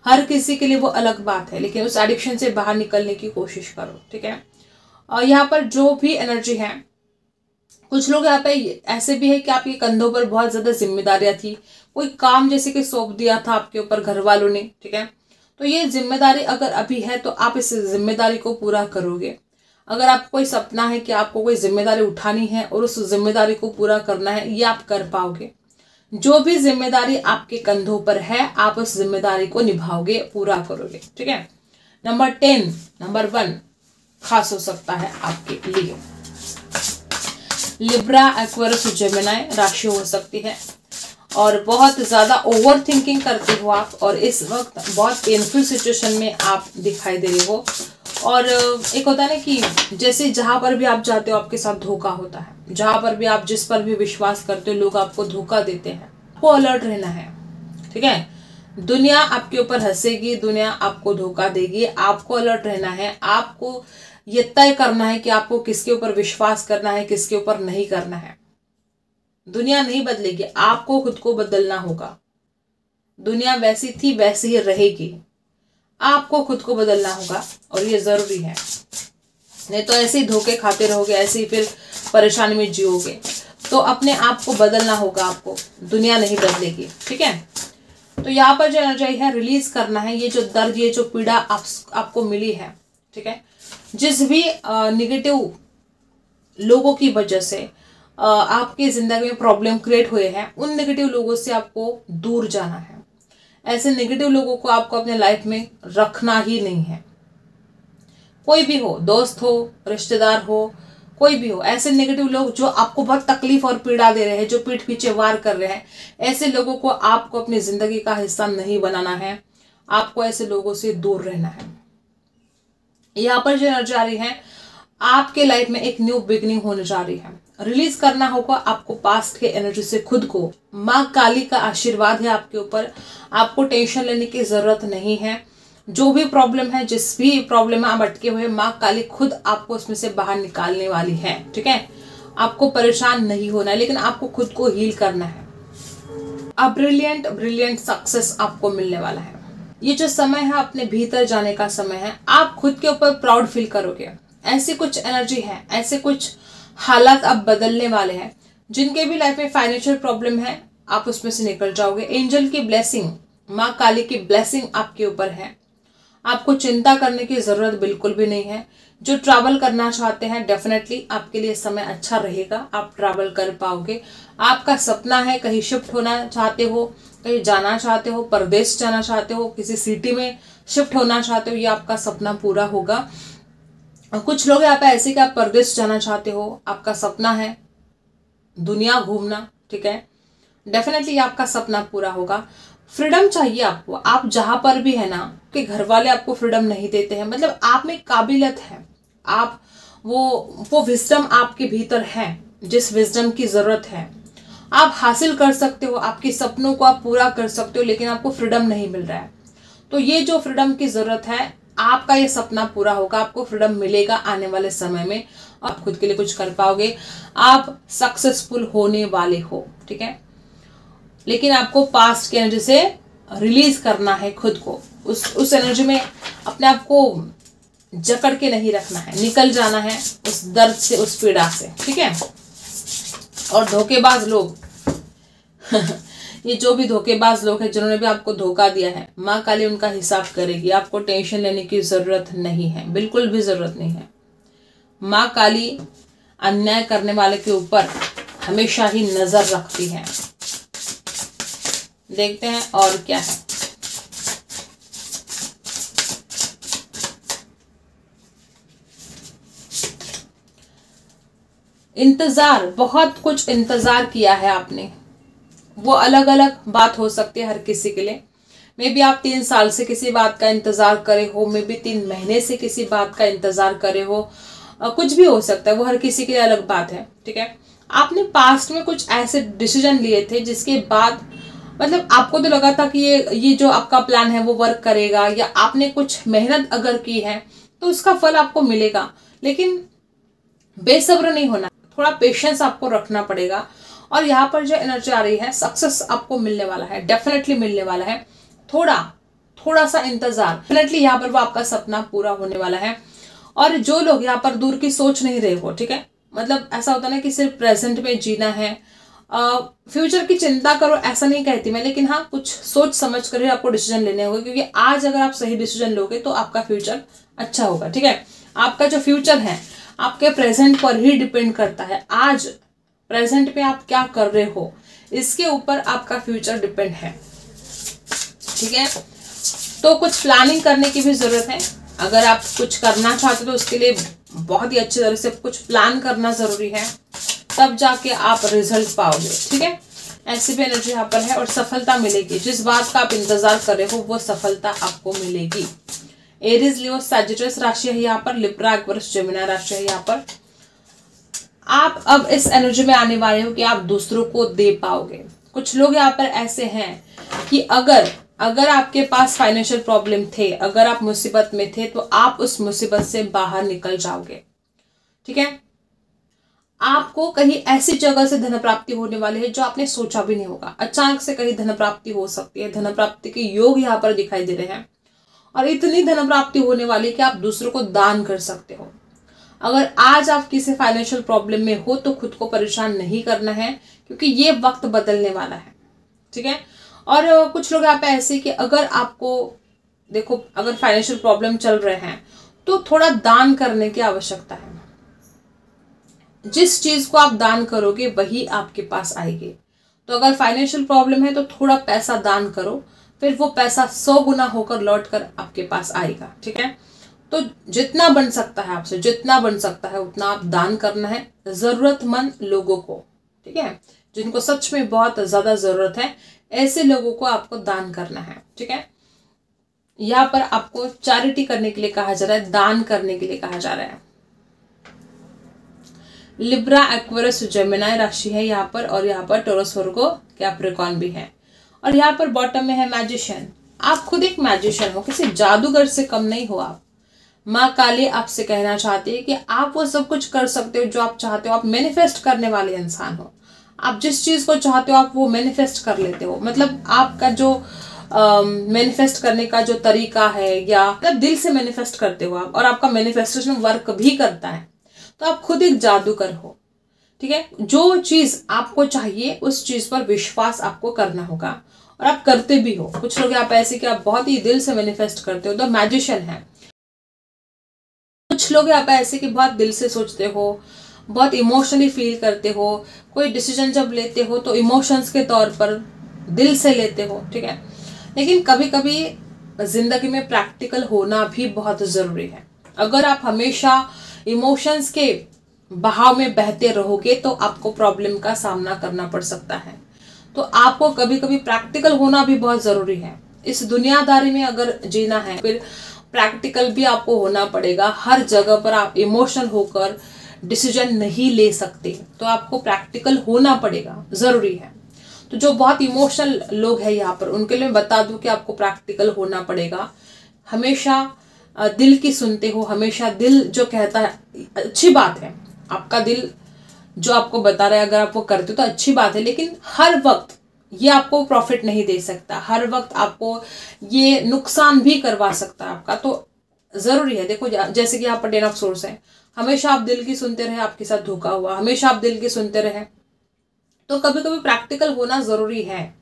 S1: हर किसी के लिए वो अलग बात है, लेकिन उस एडिक्शन से बाहर निकलने की कोशिश करो, ठीक है। और यहाँ पर जो भी एनर्जी है, कुछ लोग यहाँ पे ऐसे भी है कि आपके कंधों पर बहुत ज्यादा जिम्मेदारियां थी, कोई काम जैसे कि सौंप दिया था आपके ऊपर घर वालों ने, ठीक है। तो ये जिम्मेदारी अगर अभी है तो आप इस जिम्मेदारी को पूरा करोगे। अगर आपको कोई सपना है कि आपको कोई जिम्मेदारी उठानी है और उस जिम्मेदारी को पूरा करना है, ये आप कर पाओगे। जो भी जिम्मेदारी आपके कंधों पर है, आप उस जिम्मेदारी को निभाओगे, पूरा करोगे, ठीक है। नंबर 10, नंबर 1 खास हो सकता है आपके लिए। लिब्रा, एक्वेरियस, जेमिनी राशि हो सकती है, और बहुत ज्यादा ओवर थिंकिंग करते हो आप, और इस वक्त बहुत पेनफुल सिचुएशन में आप दिखाई दे रहे हो। और एक होता है ना कि जैसे जहां पर भी आप जाते हो आपके साथ धोखा होता है, जहां पर भी आप जिस पर भी विश्वास करते हो लोग आपको धोखा देते हैं। आपको अलर्ट रहना है, ठीक है। दुनिया आपके ऊपर हंसेगी, दुनिया आपको धोखा देगी, आपको अलर्ट रहना है। आपको ये तय करना है कि आपको किसके ऊपर विश्वास करना है, किसके ऊपर नहीं करना है। दुनिया नहीं बदलेगी, आपको खुद को बदलना होगा। दुनिया वैसी थी वैसी ही रहेगी, आपको खुद को बदलना होगा, और ये जरूरी है। नहीं तो ऐसे ही धोखे खाते रहोगे, ऐसे ही फिर परेशानी में जियोगे। तो अपने आप को बदलना होगा आपको, दुनिया नहीं बदलेगी, ठीक है। तो यहाँ पर जो एनर्जी है, रिलीज करना है ये जो दर्द, ये जो पीड़ा आपको मिली है, ठीक है। जिस भी निगेटिव लोगों की वजह से आपकी जिंदगी में प्रॉब्लम क्रिएट हुए हैं, उन नेगेटिव लोगों से आपको दूर जाना है। ऐसे नेगेटिव लोगों को आपको अपने लाइफ में रखना ही नहीं है। कोई भी हो, दोस्त हो, रिश्तेदार हो, कोई भी हो, ऐसे नेगेटिव लोग जो आपको बहुत तकलीफ और पीड़ा दे रहे हैं, जो पीठ पीछे वार कर रहे हैं, ऐसे लोगों को आपको अपनी जिंदगी का हिस्सा नहीं बनाना है। आपको ऐसे लोगों से दूर रहना है। यहाँ पर जो एनर्जी आ रही है, आपके लाइफ में एक न्यू बिगनिंग होने जा रही है। रिलीज करना होगा आपको पास्ट के एनर्जी से खुद को। माँ काली का आशीर्वाद है आपके ऊपर। आपको टेंशन लेने की जरूरत नहीं है। जो भी प्रॉब्लम है, जिस भी प्रॉब्लम में आप अटके हुए, माँ काली खुद आपको उसमें से बाहर निकालने वाली है। ठीक है, आपको परेशान नहीं होना है, लेकिन आपको खुद को हील करना है। अब ब्रिलियंट सक्सेस आपको मिलने वाला है। ये जो समय है अपने भीतर जाने का समय है। आप खुद के ऊपर प्राउड फील करोगे। ऐसी कुछ एनर्जी है, ऐसे कुछ हालात अब बदलने वाले हैं। जिनके भी लाइफ में फाइनेंशियल प्रॉब्लम है, आप उसमें से निकल जाओगे। एंजल की ब्लेसिंग, माँ काली की ब्लेसिंग आपके ऊपर है। आपको चिंता करने की जरूरत बिल्कुल भी नहीं है। जो ट्रैवल करना चाहते हैं, डेफिनेटली आपके लिए समय अच्छा रहेगा। आप ट्रैवल कर पाओगे। आपका सपना है, कहीं शिफ्ट होना चाहते हो, कहीं जाना चाहते हो, परदेश जाना चाहते हो, किसी सिटी में शिफ्ट होना चाहते हो, ये आपका सपना पूरा होगा। कुछ लोग यहाँ पे ऐसे कि आप परदेश जाना चाहते हो, आपका सपना है दुनिया घूमना। ठीक है, डेफिनेटली आपका सपना पूरा होगा। फ्रीडम चाहिए आपको। आप जहां पर भी है ना, कि घर वाले आपको फ्रीडम नहीं देते हैं, मतलब आप में काबिलियत है। आप वो विजडम आपके भीतर है, जिस विजडम की जरूरत है आप हासिल कर सकते हो। आपके सपनों को आप पूरा कर सकते हो, लेकिन आपको फ्रीडम नहीं मिल रहा है। तो ये जो फ्रीडम की जरूरत है, आपका ये सपना पूरा होगा। आपको फ्रीडम मिलेगा आने वाले समय में। आप खुद के लिए कुछ कर पाओगे। आप सक्सेसफुल होने वाले हो। ठीक है, लेकिन आपको पास्ट की एनर्जी से रिलीज करना है खुद को। उस एनर्जी में अपने आप को जकड़ के नहीं रखना है। निकल जाना है उस दर्द से, उस पीड़ा से। ठीक है, और धोखेबाज लोग ये जो भी धोखेबाज लोग हैं, जिन्होंने भी आपको धोखा दिया है, माँ काली उनका हिसाब करेगी। आपको टेंशन लेने की जरूरत नहीं है, बिल्कुल भी जरूरत नहीं है। माँ काली अन्याय करने वाले के ऊपर हमेशा ही नजर रखती है। देखते हैं और क्या है। इंतजार, बहुत कुछ इंतजार किया है आपने। वो अलग अलग बात हो सकती है हर किसी के लिए। मे बी आप 3 साल से किसी बात का इंतजार करे हो, मे बी 3 महीने से किसी बात का इंतजार करे हो। कुछ भी हो सकता है, वो हर किसी के लिए अलग बात है। ठीक है, आपने पास्ट में कुछ ऐसे डिसीजन लिए थे जिसके बाद मतलब आपको तो लगा था कि ये जो आपका प्लान है वो वर्क करेगा, या आपने कुछ मेहनत अगर की है तो उसका फल आपको मिलेगा। लेकिन बेसब्र नहीं होना, थोड़ा पेशेंस आपको रखना पड़ेगा। और यहाँ पर जो एनर्जी आ रही है, सक्सेस आपको मिलने वाला है, डेफिनेटली मिलने वाला है। थोड़ा सा इंतजार, डेफिनेटली यहाँ पर वो आपका सपना पूरा होने वाला है। और जो लोग यहाँ पर दूर की सोच नहीं रहे हो, ठीक है, मतलब ऐसा होता है ना कि सिर्फ प्रेजेंट में जीना है, फ्यूचर की चिंता करो, ऐसा नहीं कहती मैं, लेकिन हाँ कुछ सोच समझ कर ही आपको डिसीजन लेने होंगे। क्योंकि आज अगर आप सही डिसीजन लोगे तो आपका फ्यूचर अच्छा होगा। ठीक है, आपका जो फ्यूचर है आपके प्रेजेंट पर ही डिपेंड करता है। आज प्रेजेंट में आप क्या कर रहे हो, इसके ऊपर आपका फ्यूचर डिपेंड है। ठीक है, तो कुछ प्लानिंग करने की भी जरूरत है। अगर आप कुछ करना चाहते हो तो उसके लिए बहुत ही अच्छी तरह से कुछ प्लान करना जरूरी है, तब जाके आप रिजल्ट पाओगे। ठीक है, ऐसी भी एनर्जी यहाँ पर है और सफलता मिलेगी। जिस बात का आप इंतजार कर रहे हो वो सफलता आपको मिलेगी। एरीज, लियो, सैजिटस राशि है यहाँ पर, लिब्रा, एक्वेरियस, जेमिनी राशि है यहाँ पर। आप अब इस एनर्जी में आने वाले हो कि आप दूसरों को दे पाओगे। कुछ लोग यहाँ पर ऐसे हैं कि अगर आपके पास फाइनेंशियल प्रॉब्लम थे, अगर आप मुसीबत में थे, तो आप उस मुसीबत से बाहर निकल जाओगे। ठीक है, आपको कहीं ऐसी जगह से धन प्राप्ति होने वाली है जो आपने सोचा भी नहीं होगा। अचानक से कहीं धन प्राप्ति हो सकती है। धन प्राप्ति के योग यहाँ पर दिखाई दे रहे हैं और इतनी धन प्राप्ति होने वाली कि आप दूसरों को दान कर सकते हो। अगर आज आप किसी फाइनेंशियल प्रॉब्लम में हो तो खुद को परेशान नहीं करना है, क्योंकि ये वक्त बदलने वाला है। ठीक है, और कुछ लोग यहाँ पे ऐसे कि अगर आपको देखो, अगर फाइनेंशियल प्रॉब्लम चल रहे हैं तो थोड़ा दान करने की आवश्यकता है। जिस चीज को आप दान करोगे वही आपके पास आएगी। तो अगर फाइनेंशियल प्रॉब्लम है तो थोड़ा पैसा दान करो, फिर वो पैसा 100 गुना होकर लौट कर आपके पास आएगा। ठीक है, तो जितना बन सकता है आपसे, जितना बन सकता है उतना आप दान करना है ज़रूरतमंद लोगों को, ठीक है, जिनको सच में बहुत ज़्यादा ज़रूरत है, ऐसे लोगों को आपको दान करना है, ठीक है। यहाँ पर आपको चैरिटी करने के लिए कहा जा रहा है, दान करने के लिए कहा जा रहा है। लिब्रा, एक्वेरियस, जेमिनी राशि है यहाँ पर, और यहाँ पर टॉरस, वर्गो, कैप्रिकॉर्न भी है। और यहाँ पर बॉटम में है मैजिशियन। आप खुद एक मैजिशियन हो, किसी जादूगर से कम नहीं हो आप। माँ काली आपसे कहना चाहती है कि आप वो सब कुछ कर सकते हो जो आप चाहते हो। आप मैनिफेस्ट करने वाले इंसान हो। आप जिस चीज को चाहते हो आप वो मैनिफेस्ट कर लेते हो। मतलब आपका जो मैनिफेस्ट करने का जो तरीका है, या मतलब दिल से मैनिफेस्ट करते हो आप, और आपका मैनिफेस्टेशन वर्क भी करता है। तो आप खुद एक जादूगर हो, ठीक है। जो चीज आपको चाहिए उस चीज पर विश्वास आपको करना होगा, और आप करते भी हो। कुछ लोग आप ऐसे कि आप बहुत ही दिल से मैनिफेस्ट करते हो, तो मैजिशियन है। कुछ लोग आप ऐसे कि बहुत दिल से सोचते हो, बहुत इमोशनली फील करते हो। कोई डिसीजन जब लेते हो तो इमोशंस के तौर पर दिल से लेते हो, ठीक है। लेकिन कभी कभी जिंदगी में प्रैक्टिकल होना भी बहुत जरूरी है। अगर आप हमेशा इमोशंस के बहाव में बहते रहोगे तो आपको प्रॉब्लम का सामना करना पड़ सकता है। तो आपको कभी कभी प्रैक्टिकल होना भी बहुत जरूरी है। इस दुनियादारी में अगर जीना है फिर प्रैक्टिकल भी आपको होना पड़ेगा। हर जगह पर आप इमोशनल होकर डिसीजन नहीं ले सकते, तो आपको प्रैक्टिकल होना पड़ेगा, जरूरी है। तो जो बहुत इमोशनल लोग हैं यहाँ पर, उनके लिए मैं बता दूं कि आपको प्रैक्टिकल होना पड़ेगा। हमेशा दिल की सुनते हो, हमेशा दिल जो कहता है अच्छी बात है, आपका दिल जो आपको बता रहा है अगर आप वो करते हो तो अच्छी बात है, लेकिन हर वक्त ये आपको प्रॉफिट नहीं दे सकता। हर वक्त आपको ये नुकसान भी करवा सकता है आपका। तो जरूरी है, देखो जैसे कि यहाँ पर 10 ऑफ सोर्स है, हमेशा आप दिल की सुनते रहे, आपके साथ धोखा हुआ, हमेशा आप दिल की सुनते रहे, तो कभी कभी प्रैक्टिकल होना जरूरी है,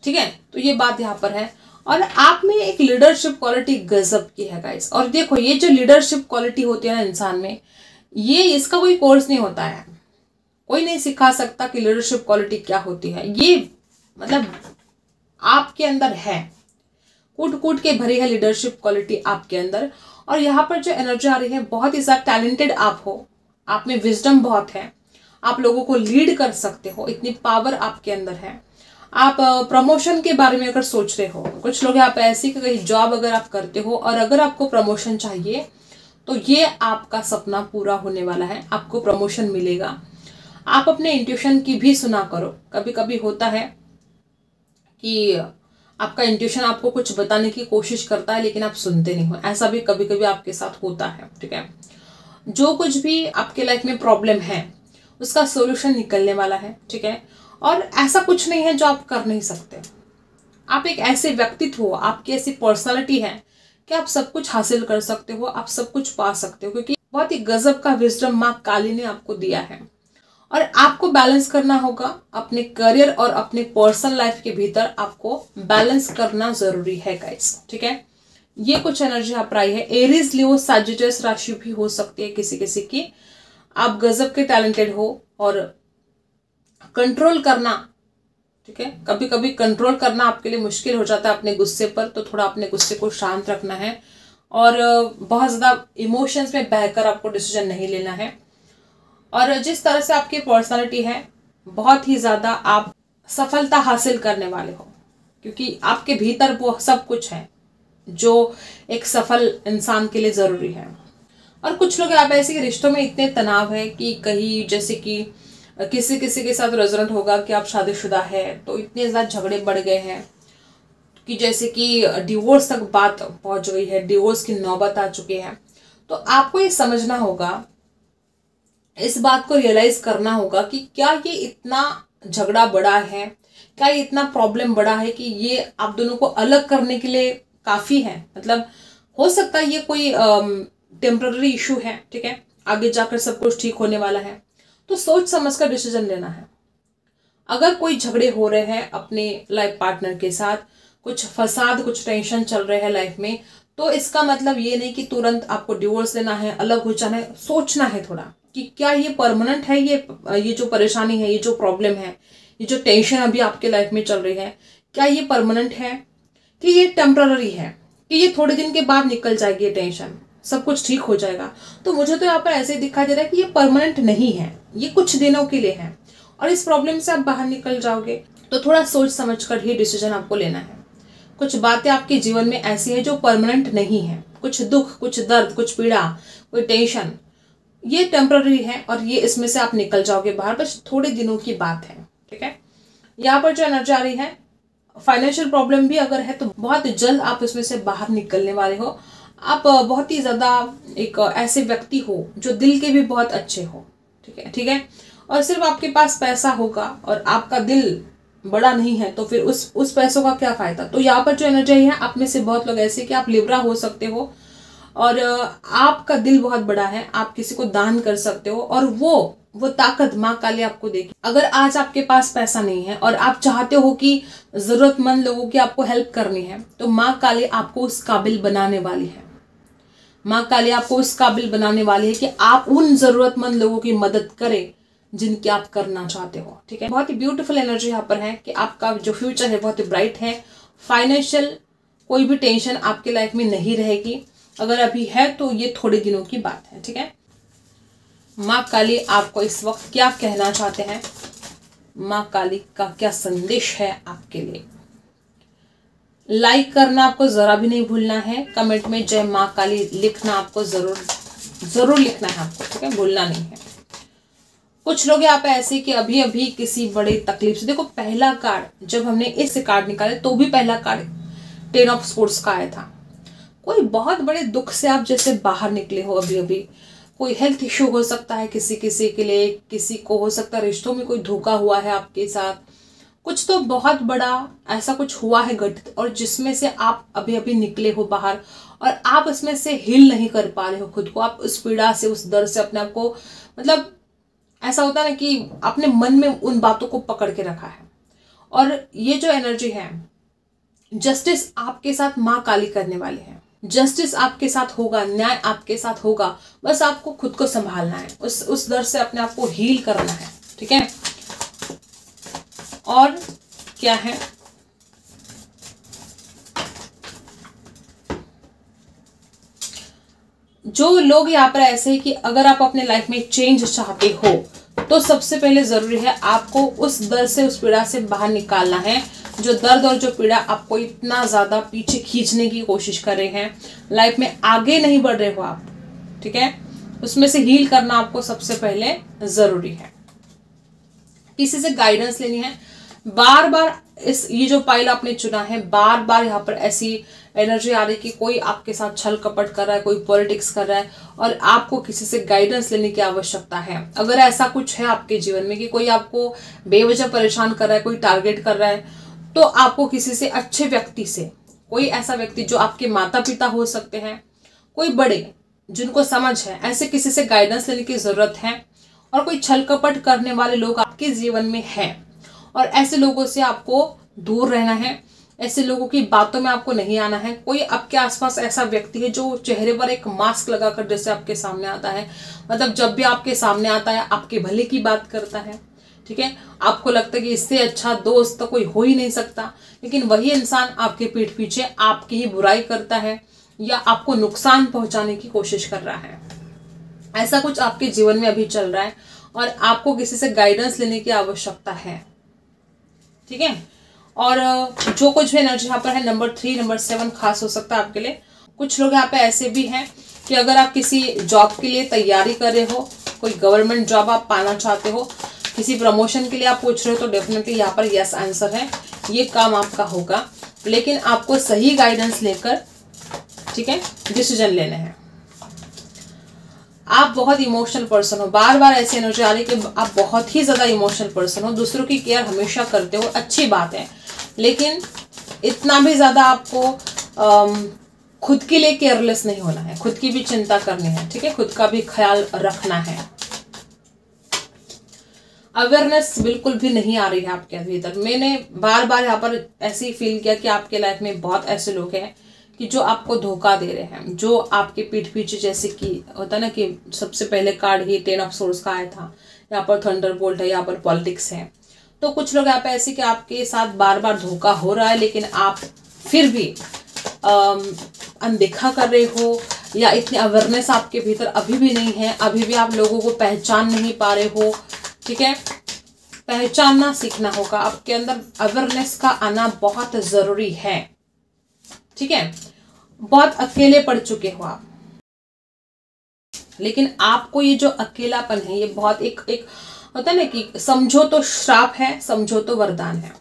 S1: ठीक है। तो ये बात यहाँ पर है। और आप में एक लीडरशिप क्वालिटी गजब की है गाइस। और देखो ये जो लीडरशिप क्वालिटी होती है ना इंसान में, ये इसका कोई कोर्स नहीं होता है, कोई नहीं सिखा सकता कि लीडरशिप क्वालिटी क्या होती है। ये मतलब आपके अंदर है, कूट कूट के भरी है लीडरशिप क्वालिटी आपके अंदर। और यहाँ पर जो एनर्जी आ रही है, बहुत ही ज्यादा टैलेंटेड आप हो, आप में विजडम बहुत है, आप लोगों को लीड कर सकते हो, इतनी पावर आपके अंदर है। आप प्रमोशन के बारे में अगर सोच रहे हो, कुछ लोग यहाँ पे ऐसी कि कहीं जॉब अगर आप करते हो और अगर आपको प्रमोशन चाहिए तो ये आपका सपना पूरा होने वाला है, आपको प्रमोशन मिलेगा। आप अपने इंट्यूशन की भी सुना करो। कभी कभी होता है कि आपका इंट्यूशन आपको कुछ बताने की कोशिश करता है लेकिन आप सुनते नहीं हो, ऐसा भी कभी कभी आपके साथ होता है, ठीक है। जो कुछ भी आपके लाइफ में प्रॉब्लम है उसका सोल्यूशन निकलने वाला है, ठीक है। और ऐसा कुछ नहीं है जो आप कर नहीं सकते। आप एक ऐसे व्यक्तित्व हो, आपकी ऐसी पर्सनालिटी है कि आप सब कुछ हासिल कर सकते हो, आप सब कुछ पा सकते हो, क्योंकि बहुत ही गजब का विजडम माँ काली ने आपको दिया है। और आपको बैलेंस करना होगा अपने करियर और अपने पर्सनल लाइफ के भीतर, आपको बैलेंस करना जरूरी है गाइस, ठीक है। ये कुछ एनर्जी आप आई है। एरीज, लियो, सैजिटस राशि भी हो सकती है किसी किसी की। आप गजब के टैलेंटेड हो और कंट्रोल करना, ठीक है, कभी कभी कंट्रोल करना आपके लिए मुश्किल हो जाता है अपने गुस्से पर, तो थोड़ा अपने गुस्से को शांत रखना है और बहुत ज़्यादा इमोशंस में बहकर आपको डिसीजन नहीं लेना है। और जिस तरह से आपकी पर्सनालिटी है, बहुत ही ज़्यादा आप सफलता हासिल करने वाले हो, क्योंकि आपके भीतर वो सब कुछ है जो एक सफल इंसान के लिए ज़रूरी है। और कुछ लोग आप ऐसे कि रिश्तों में इतने तनाव है कि कहीं जैसे कि किसी किसी के साथ रेजोनेट होगा कि आप शादीशुदा है तो इतने ज़्यादा झगड़े बढ़ गए हैं कि जैसे कि डिवोर्स तक बात पहुंच गई है, डिवोर्स की नौबत आ चुकी है। तो आपको ये समझना होगा, इस बात को रियलाइज करना होगा कि क्या ये इतना झगड़ा बड़ा है, क्या ये इतना प्रॉब्लम बड़ा है कि ये आप दोनों को अलग करने के लिए काफ़ी है। मतलब हो सकता है ये कोई टेम्पररी इशू है, ठीक है, आगे जाकर सब कुछ ठीक होने वाला है। तो सोच समझ कर डिसीजन लेना है। अगर कोई झगड़े हो रहे हैं अपने लाइफ पार्टनर के साथ, कुछ फसाद, कुछ टेंशन चल रहे हैं लाइफ में, तो इसका मतलब ये नहीं कि तुरंत आपको डिवोर्स लेना है, अलग हो जाना है। सोचना है थोड़ा कि क्या ये परमानेंट है, ये जो परेशानी है, ये जो प्रॉब्लम है, ये जो टेंशन अभी आपके लाइफ में चल रही है, क्या ये परमानेंट है कि ये टेम्पररी है, कि ये थोड़े दिन के बाद निकल जाएगी ये टेंशन, सब कुछ ठीक हो जाएगा। तो मुझे तो यहाँ पर ऐसे ही दिखाई दे रहा है कि ये परमानेंट नहीं है, ये कुछ दिनों के लिए है और इस प्रॉब्लम से आप बाहर निकल जाओगे। तो थोड़ा सोच समझ कर ही डिसीजन आपको लेना है। कुछ बातें आपके जीवन में ऐसी है जो परमानेंट नहीं है, कुछ दुख, कुछ दर्द, कुछ पीड़ा, कोई टेंशन, ये टेम्पररी है और ये इसमें से आप निकल जाओगे बाहर, बस थोड़े दिनों की बात है। ठीक है, यहाँ पर जो एनर्जी आ रही है, फाइनेंशियल प्रॉब्लम भी अगर है तो बहुत जल्द आप इसमें से बाहर निकलने वाले हो। आप बहुत ही ज्यादा एक ऐसे व्यक्ति हो जो दिल के भी बहुत अच्छे हो। ठीक है, और सिर्फ आपके पास पैसा होगा और आपका दिल बड़ा नहीं है तो फिर उस पैसों का क्या फायदा। तो यहाँ पर जो एनर्जी है, आप में से बहुत लोग ऐसे कि आप लिब्रा हो सकते हो और आपका दिल बहुत बड़ा है, आप किसी को दान कर सकते हो और वो ताकत माँ काली आपको देगी। अगर आज आपके पास पैसा नहीं है और आप चाहते हो कि जरूरतमंद लोगों की आपको हेल्प करनी है, तो माँ काली आपको उस काबिल बनाने वाली है। माँ काली आपको उस काबिल बनाने वाली है कि आप उन जरूरतमंद लोगों की मदद करें जिनकी आप करना चाहते हो। ठीक है, बहुत ही ब्यूटीफुल एनर्जी यहाँ पर है कि आपका जो फ्यूचर है बहुत ही ब्राइट है। फाइनेंशियल कोई भी टेंशन आपके लाइफ में नहीं रहेगी, अगर अभी है तो ये थोड़े दिनों की बात है। ठीक है, माँ काली आपको इस वक्त क्या कहना चाहते हैं, माँ काली का क्या संदेश है आपके लिए। लाइक करना आपको जरा भी नहीं भूलना है, कमेंट में जय माँ काली लिखना आपको जरूर लिखना है आपको। ठीक है, भूलना नहीं है। कुछ लोग यहाँ पे ऐसे कि अभी अभी किसी बड़ी तकलीफ से, देखो पहला कार्ड जब हमने इससे कार्ड निकाले तो भी पहला कार्ड 10 ऑफ स्पोर्ट्स का आया था। कोई बहुत बड़े दुख से आप जैसे बाहर निकले हो अभी अभी, कोई हेल्थ इश्यू हो सकता है किसी के लिए, किसी को हो सकता है रिश्तों में कोई धोखा हुआ है आपके साथ, कुछ तो बहुत बड़ा ऐसा कुछ हुआ है घटित और जिसमें से आप अभी अभी निकले हो बाहर और आप इसमें से हील नहीं कर पा रहे हो खुद को। आप उस पीड़ा से, उस दर्द से अपने आप को, मतलब ऐसा होता है ना कि अपने मन में उन बातों को पकड़ के रखा है। और ये जो एनर्जी है, जस्टिस आपके साथ माँ काली करने वाली है। जस्टिस आपके साथ होगा, न्याय आपके साथ होगा, बस आपको खुद को संभालना है, उस दर्द से अपने आप को हील करना है। ठीक है, और क्या है, जो लोग यहाँ पर ऐसे हैं कि अगर आप अपने लाइफ में चेंज चाहते हो तो सबसे पहले जरूरी है आपको उस दर्द से, उस पीड़ा से बाहर निकालना है। जो दर्द और जो पीड़ा आपको इतना ज्यादा पीछे खींचने की कोशिश कर रहे हैं, लाइफ में आगे नहीं बढ़ रहे हो आप। ठीक है, उसमें से हील करना आपको सबसे पहले जरूरी है। किसी से गाइडेंस लेनी है। बार बार ये जो पाइल आपने चुना है, बार बार यहाँ पर ऐसी एनर्जी आ रही कि कोई आपके साथ छल कपट कर रहा है, कोई पॉलिटिक्स कर रहा है और आपको किसी से गाइडेंस लेने की आवश्यकता है। अगर ऐसा कुछ है आपके जीवन में कि कोई आपको बेवजह परेशान कर रहा है, कोई टारगेट कर रहा है, तो आपको किसी से, अच्छे व्यक्ति से, कोई ऐसा व्यक्ति जो आपके माता पिता हो सकते हैं, कोई बड़े जिनको समझ है, ऐसे किसी से गाइडेंस लेने की जरूरत है। और कोई छल कपट करने वाले लोग आपके जीवन में हैं और ऐसे लोगों से आपको दूर रहना है, ऐसे लोगों की बातों में आपको नहीं आना है। कोई आपके आसपास ऐसा व्यक्ति है जो चेहरे पर एक मास्क लगाकर जैसे आपके सामने आता है, मतलब जब भी आपके सामने आता है आपके भले की बात करता है। ठीक है, आपको लगता है कि इससे अच्छा दोस्त तो कोई हो ही नहीं सकता, लेकिन वही इंसान आपके पीठ पीछे आपकी ही बुराई करता है या आपको नुकसान पहुंचाने की कोशिश कर रहा है। ऐसा कुछ आपके जीवन में अभी चल रहा है और आपको किसी से गाइडेंस लेने की आवश्यकता है। ठीक है, और जो कुछ भी एनर्जी यहाँ पर है, नंबर 3, नंबर 7 खास हो सकता है आपके लिए। कुछ लोग यहाँ पे ऐसे भी हैं कि अगर आप किसी जॉब के लिए तैयारी कर रहे हो, कोई गवर्नमेंट जॉब आप पाना चाहते हो, किसी प्रमोशन के लिए आप पूछ रहे हो, तो डेफिनेटली यहाँ पर यस आंसर है, ये काम आपका होगा। लेकिन आपको सही गाइडेंस लेकर, ठीक है, डिसीजन लेने हैं। आप बहुत इमोशनल पर्सन हो, बार बार ऐसी एनर्जी आ रही है कि आप बहुत ही ज्यादा इमोशनल पर्सन हो, दूसरों की केयर हमेशा करते हो, अच्छी बात है, लेकिन इतना भी ज्यादा आपको खुद के लिए केयरलेस नहीं होना है, खुद की भी चिंता करनी है। ठीक है, खुद का भी ख्याल रखना है। अवेयरनेस बिल्कुल भी नहीं आ रही है आपके भीतर। मैंने बार बार यहाँ पर ऐसे ही फील किया कि आपके लाइफ में बहुत ऐसे लोग हैं कि जो आपको धोखा दे रहे हैं, जो आपके पीठ पीछे, जैसे कि होता है ना कि सबसे पहले कार्ड ही 10 ऑफ सोर्स का आया था, यहाँ पर थंडरबोल्ट है, यहाँ पर पॉलिटिक्स है। तो कुछ लोग यहाँ पे ऐसे कि आपके साथ बार बार धोखा हो रहा है, लेकिन आप फिर भी अनदेखा कर रहे हो, या इतनी अवेयरनेस आपके भीतर अभी भी नहीं है, अभी भी आप लोगों को पहचान नहीं पा रहे हो, ठीक है। पहचानना सीखना होगा, आपके अंदर अवेयरनेस का आना बहुत जरूरी है, ठीक है। बहुत अकेले पड़ चुके हो आप, लेकिन आपको ये जो अकेलापन है ये बहुत एक होता है ना कि समझो तो श्राप है, समझो तो वरदान है।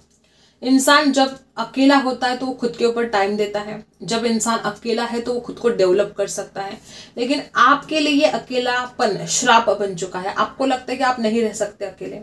S1: इंसान जब अकेला होता है तो वो खुद के ऊपर टाइम देता है, जब इंसान अकेला है तो वो खुद को डेवलप कर सकता है। लेकिन आपके लिए ये अकेलापन श्राप बन चुका है। आपको लगता है कि आप नहीं रह सकते अकेले,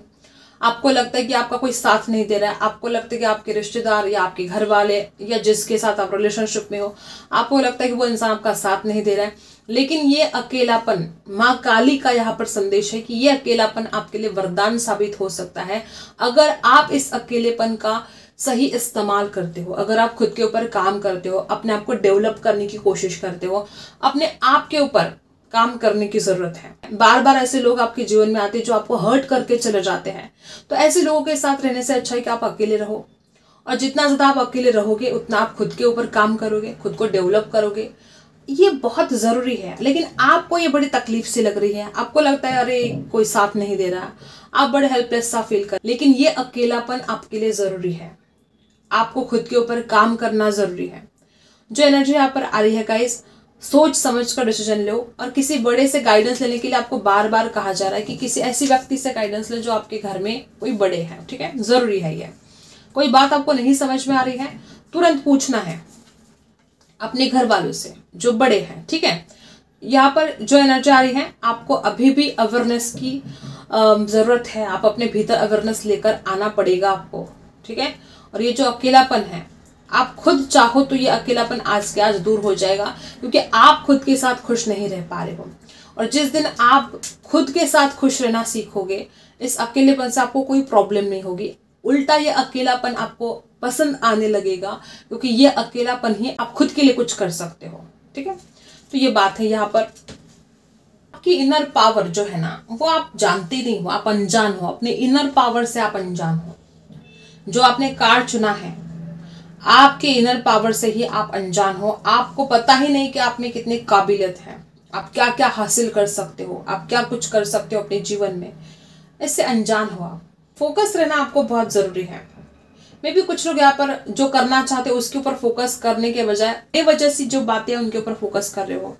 S1: आपको लगता है कि आपका कोई साथ नहीं दे रहा है, आपको लगता है कि आपके रिश्तेदार या आपके घर वाले या जिसके साथ आप रिलेशनशिप में हो, आपको लगता है कि वो इंसान आपका साथ नहीं दे रहा है। लेकिन ये अकेलापन, माँ काली का यहाँ पर संदेश है कि ये अकेलापन आपके लिए वरदान साबित हो सकता है अगर आप इस अकेलेपन का सही इस्तेमाल करते हो, अगर आप खुद के ऊपर काम करते हो, अपने आप को डेवलप करने की कोशिश करते हो, अपने आप के ऊपर काम करने की जरूरत है। बार बार ऐसे लोग आपके जीवन में आते हैं जो आपको हर्ट करके चले जाते हैं, तो ऐसे लोगों के साथ रहने से अच्छा है कि आप अकेले रहो, और जितना ज्यादा आप अकेले रहोगे उतना आप खुद के ऊपर काम करोगे, खुद को डेवलप करोगे, ये बहुत जरूरी है। लेकिन आपको ये बड़ी तकलीफ सी लग रही है, आपको लगता है अरे कोई साथ नहीं दे रहा, आप बड़े हेल्पलेस सा फील कर, लेकिन ये अकेलापन आपके लिए जरूरी है, आपको खुद के ऊपर काम करना जरूरी है। जो एनर्जी यहाँ पर आ रही है गाइस, सोच समझ कर डिसीजन लो, और किसी बड़े से गाइडेंस लेने के लिए आपको बार बार कहा जा रहा है कि किसी ऐसी व्यक्ति से गाइडेंस ले जो आपके घर में कोई बड़े हैं, ठीक है, जरूरी है ये। कोई बात आपको नहीं समझ में आ रही है, तुरंत पूछना है अपने घर वालों से जो बड़े हैं, ठीक है। यहाँ पर जो एनर्जी आ रही है, आपको अभी भी अवेयरनेस की जरूरत है, आप अपने भीतर अवेयरनेस लेकर आना पड़ेगा आपको, ठीक है। और ये जो अकेलापन है, आप खुद चाहो तो ये अकेलापन आज के आज दूर हो जाएगा, क्योंकि आप खुद के साथ खुश नहीं रह पा रहे हो। और जिस दिन आप खुद के साथ खुश रहना सीखोगे, इस अकेलेपन से आपको कोई प्रॉब्लम नहीं होगी, उल्टा ये अकेलापन आपको पसंद आने लगेगा, क्योंकि ये अकेलापन ही आप खुद के लिए कुछ कर सकते हो, ठीक है। तो ये बात है यहाँ पर। आपकी इनर पावर जो है ना, वो आप जानते नहीं हो, आप अनजान हो, अपने इनर पावर से आप अनजान हो। जो आपने कार्ड चुना है, आपके इनर पावर से ही आप अनजान हो, आपको पता ही नहीं कि आप में कितनी काबिलियत है, आप क्या क्या हासिल कर सकते हो, आप क्या कुछ कर सकते हो अपने जीवन में, इससे अनजान हो आप। फोकस रहना आपको बहुत जरूरी है। मे भी कुछ लोग यहाँ पर जो करना चाहते हो उसके ऊपर फोकस करने के बजाय बेवजह सी जो बातें हैं उनके ऊपर फोकस कर रहे हो।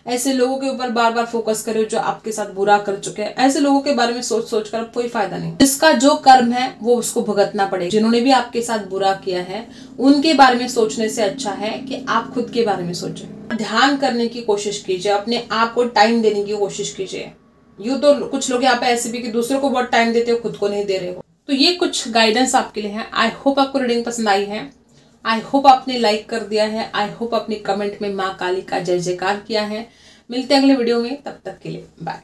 S1: ऐसे लोगों के ऊपर बार बार फोकस कर रहे हो जो आपके साथ बुरा कर चुके हैं। ऐसे लोगों के बारे में सोच सोच कर कोई फायदा नहीं। जिसका जो कर्म है वो उसको भुगतना पड़ेगा। जिन्होंने भी आपके साथ बुरा किया है उनके बारे में सोचने से अच्छा है कि आप खुद के बारे में सोचें। ध्यान करने की कोशिश कीजिए, अपने आप को टाइम देने की कोशिश कीजिए। यूँ तो कुछ लोग यहाँ पे ऐसे भी कि दूसरों को बहुत टाइम देते हो, खुद को नहीं दे रहे हो। तो ये कुछ गाइडेंस आपके लिए है। आई होप आपको रीडिंग पसंद आई है। आई होप आपने लाइक कर दिया है। आई होप अपने कमेंट में माँ काली का जय जयकार किया है। मिलते हैं अगले वीडियो में, तब तक के लिए बाय।